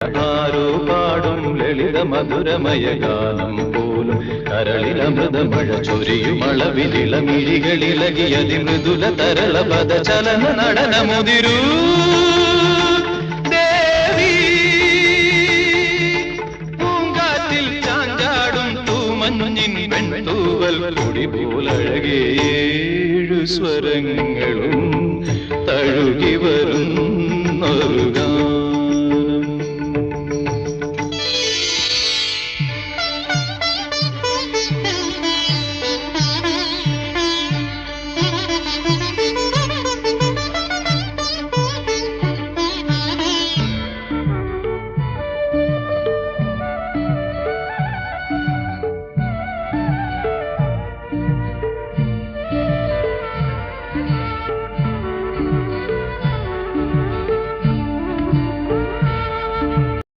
ആരോ പാടും ലളിത മധുരമയ ഗാനം പോലും കരളിലമൃതമഴ ചൊരിയുമളവിലിളമിഴികളിലകിയതി മൃദുല തരള പദചലന നടനമുതിരൂ ദേവി പൂങ്കാറ്റിൽ ചാഞ്ചാടും തൂമഞ്ഞിൻ പെൺതൂവൽ കൊടി പോലഴകേഴു സ്വരങ്ങളും തഴുകി വരും